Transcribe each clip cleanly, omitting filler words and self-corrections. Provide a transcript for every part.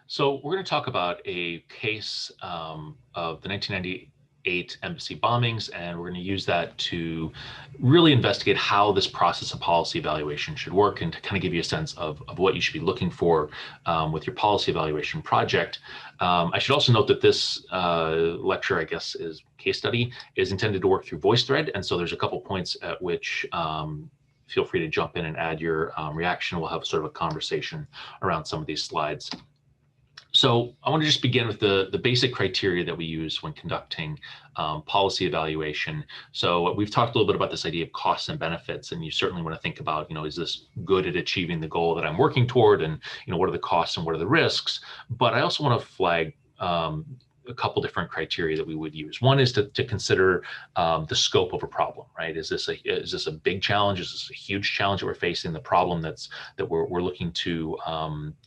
So we're going to talk about a case of the 1998 embassy bombings, and we're going to use that to really investigate how this process of policy evaluation should work and to kind of give you a sense of what you should be looking for with your policy evaluation project. I should also note that this lecture, I guess, is case study, is intended to work through VoiceThread, and so there's a couple points at which feel free to jump in and add your reaction. We'll have sort of a conversation around some of these slides. So I want to just begin with the basic criteria that we use when conducting policy evaluation. So we've talked a little bit about this idea of costs and benefits, and you certainly want to think about, is this good at achieving the goal that I'm working toward, and what are the costs and what are the risks? But I also want to flag a couple different criteria that we would use. One is to consider the scope of a problem, right? Is this a big challenge? Is this a huge challenge that we're facing? The problem that we're looking to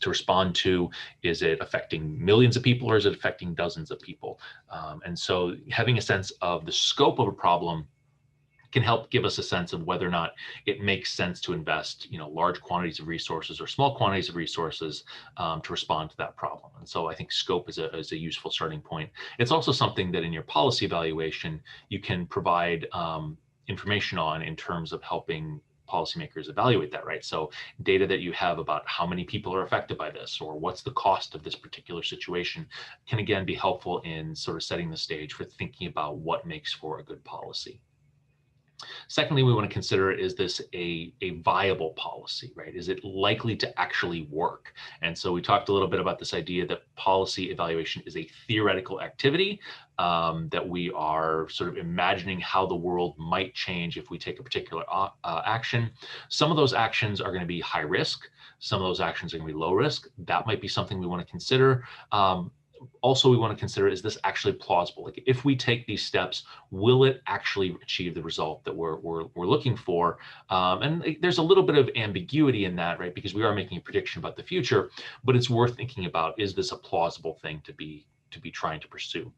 respond to, is it affecting millions of people, or is it affecting dozens of people? And so having a sense of the scope of a problem can help give us a sense of whether or not it makes sense to invest, large quantities of resources or small quantities of resources to respond to that problem. And so I think scope is a useful starting point. It's also something that in your policy evaluation, you can provide information on in terms of helping policymakers evaluate that, right? So data that you have about how many people are affected by this, or what's the cost of this particular situation, can again be helpful in sort of setting the stage for thinking about what makes for a good policy. Secondly, we want to consider, is this a viable policy, right? Is it likely to actually work? And so we talked a little bit about this idea that policy evaluation is a theoretical activity, that we are sort of imagining how the world might change if we take a particular action. Some of those actions are going to be high risk. Some of those actions are going to be low risk. That might be something we want to consider. Also, we want to consider, is this actually plausible? Like, if we take these steps, will it actually achieve the result that we're looking for? And there's a little bit of ambiguity in that, right? Because we are making a prediction about the future, but it's worth thinking about, is this a plausible thing to be trying to pursue?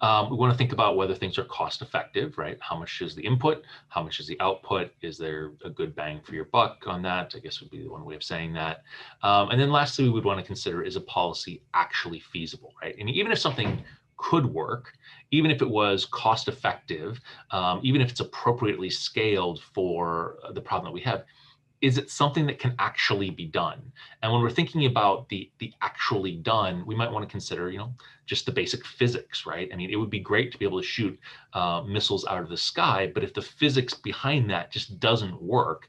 We want to think about whether things are cost effective, right? How much is the input? How much is the output? Is there a good bang for your buck on that? I guess would be one way of saying that. And then lastly, we would want to consider, is a policy actually feasible, right? And even if something could work, even if it was cost effective, even if it's appropriately scaled for the problem that we have, is it something that can actually be done? And when we're thinking about the actually done, we might want to consider, just the basic physics, right? I mean, it would be great to be able to shoot missiles out of the sky, but if the physics behind that just doesn't work,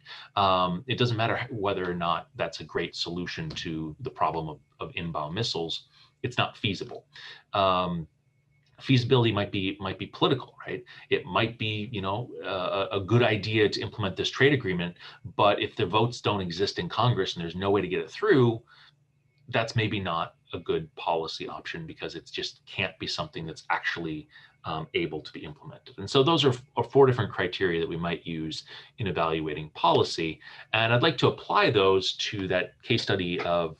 it doesn't matter whether or not that's a great solution to the problem of inbound missiles. It's not feasible. Feasibility might be political, right? It might be, a good idea to implement this trade agreement, but if the votes don't exist in Congress and there's no way to get it through, that's maybe not a good policy option, because it just can't be something that's actually able to be implemented. And so those are four different criteria that we might use in evaluating policy. And I'd like to apply those to that case study of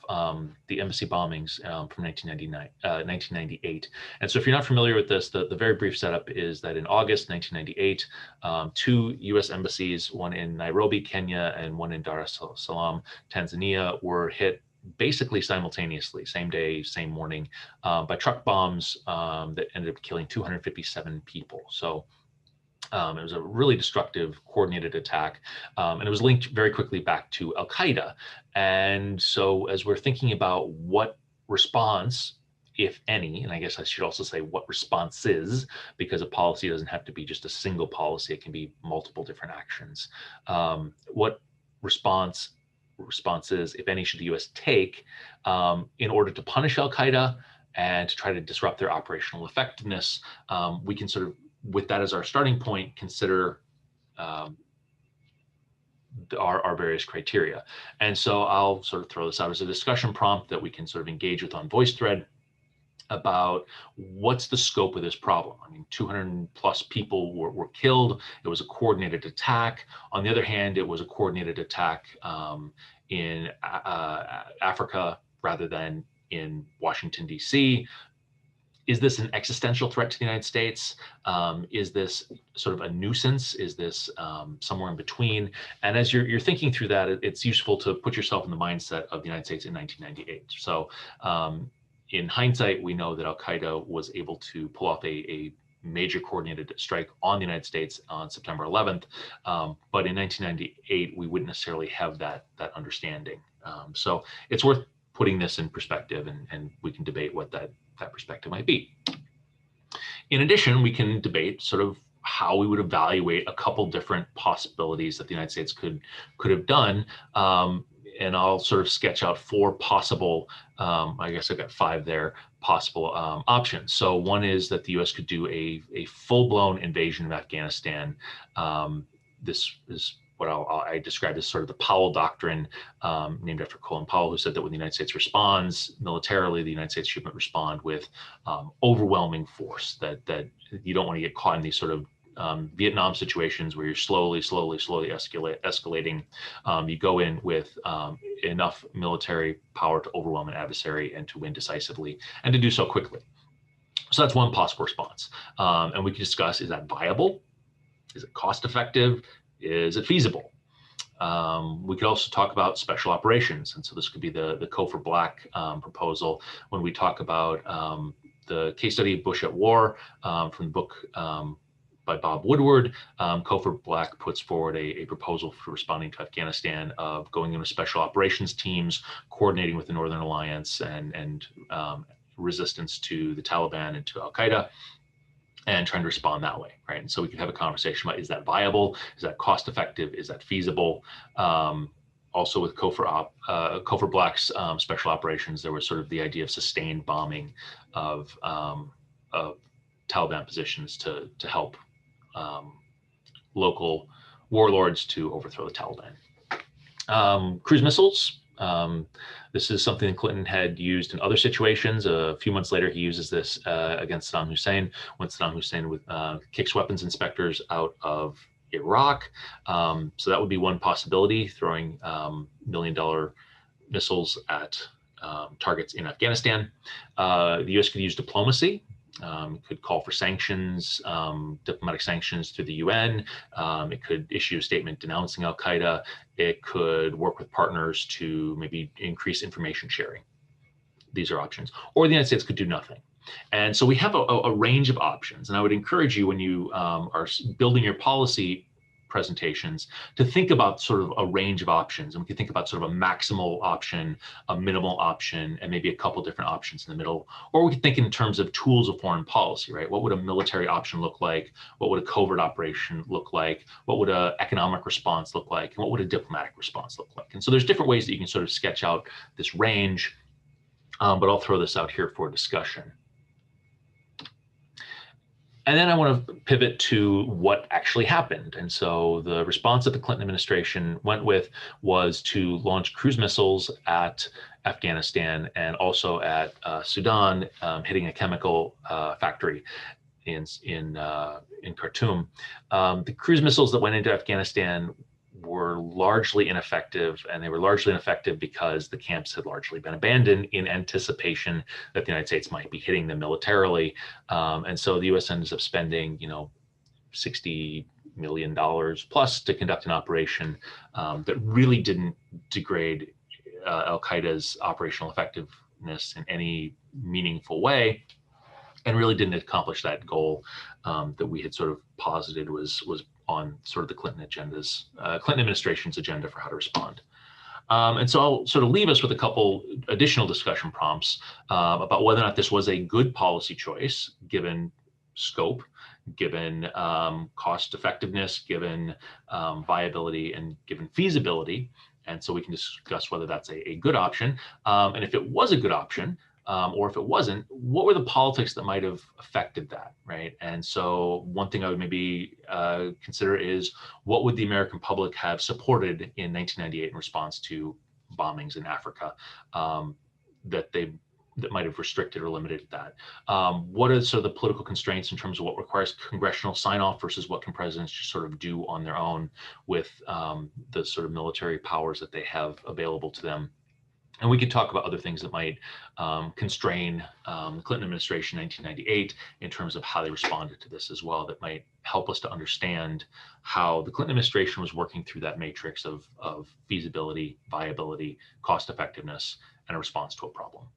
the embassy bombings from 1998. And so if you're not familiar with this, the very brief setup is that in August 1998, two US embassies, one in Nairobi, Kenya, and one in Dar es Salaam, Tanzania, were hit basically simultaneously, same day, same morning, by truck bombs that ended up killing 257 people. So it was a really destructive, coordinated attack, and it was linked very quickly back to Al Qaeda. And so as we're thinking about what response, if any, and I guess I should also say what responses, because a policy doesn't have to be just a single policy, it can be multiple different actions. What responses, if any, should the U.S. take in order to punish Al Qaeda and to try to disrupt their operational effectiveness? We can sort of, with that as our starting point, consider our various criteria. And so I'll sort of throw this out as a discussion prompt that we can sort of engage with on VoiceThread about what's the scope of this problem. I mean, 200 plus people were killed. It was a coordinated attack. On the other hand, it was a coordinated attack in Africa rather than in Washington, D.C. Is this an existential threat to the United States? Is this sort of a nuisance? Is this somewhere in between? And as you're thinking through that, it's useful to put yourself in the mindset of the United States in 1998. So in hindsight, we know that Al-Qaeda was able to pull off a major coordinated strike on the United States on September 11th. But in 1998, we wouldn't necessarily have that understanding. So it's worth putting this in perspective, and we can debate what that perspective might be. In addition, we can debate sort of how we would evaluate a couple different possibilities that the United States could have done. And I'll sort of sketch out 4 possible, I guess I've got 5 there, possible options. So one is that the US could do a full-blown invasion of Afghanistan. This is what I described as sort of the Powell Doctrine, named after Colin Powell, who said that when the United States responds militarily, the United States should respond with overwhelming force, that you don't want to get caught in these sort of Vietnam situations where you're slowly escalating. You go in with enough military power to overwhelm an adversary and to win decisively, and to do so quickly. So that's one possible response. And we can discuss, is that viable? Is it cost effective? Is it feasible? We could also talk about special operations. And so this could be the Cofer Black proposal. When we talk about the case study of Bush at War from the book by Bob Woodward, Cofer Black puts forward a proposal for responding to Afghanistan of going into special operations teams, coordinating with the Northern Alliance and resistance to the Taliban and to Al-Qaeda, and trying to respond that way, right? And so we could have a conversation about, is that viable? Is that cost effective? Is that feasible? Also with Cofer Black's special operations, there was sort of the idea of sustained bombing of Taliban positions to help local warlords to overthrow the Taliban. Cruise missiles. This is something that Clinton had used in other situations. A few months later, he uses this against Saddam Hussein when Saddam Hussein kicks weapons inspectors out of Iraq. So that would be one possibility, throwing $1 million missiles at targets in Afghanistan. The U.S. could use diplomacy. Could call for sanctions, diplomatic sanctions through the UN. It could issue a statement denouncing Al-Qaeda. It could work with partners to maybe increase information sharing. These are options. Or the United States could do nothing. And so we have a range of options. And I would encourage you, when you are building your policy presentations, to think about sort of a range of options. And we can think about sort of a maximal option, a minimal option, and maybe a couple different options in the middle. Or we can think in terms of tools of foreign policy, right? What would a military option look like? What would a covert operation look like? What would an economic response look like? And what would a diplomatic response look like? And so there's different ways that you can sort of sketch out this range, but I'll throw this out here for discussion. And then I want to pivot to what actually happened. And so the response that the Clinton administration went with was to launch cruise missiles at Afghanistan and also at Sudan, hitting a chemical factory in Khartoum. The cruise missiles that went into Afghanistan were largely ineffective, and they were largely ineffective because the camps had largely been abandoned in anticipation that the United States might be hitting them militarily. And so the U.S. ends up spending, $60 million plus to conduct an operation that really didn't degrade Al-Qaeda's operational effectiveness in any meaningful way, and really didn't accomplish that goal that we had sort of posited was on sort of the Clinton administration's agenda for how to respond. And so I'll sort of leave us with a couple additional discussion prompts about whether or not this was a good policy choice, given scope, given cost effectiveness, given viability, and given feasibility. And so we can discuss whether that's a good option. And if it was a good option, or if it wasn't, what were the politics that might have affected that, right? And so one thing I would maybe consider is, what would the American public have supported in 1998 in response to bombings in Africa that might have restricted or limited that? What are sort of the political constraints in terms of what requires congressional sign-off versus what can presidents just sort of do on their own with the sort of military powers that they have available to them? And we could talk about other things that might constrain the Clinton administration in 1998 in terms of how they responded to this as well, that might help us to understand how the Clinton administration was working through that matrix of feasibility, viability, cost effectiveness, and a response to a problem.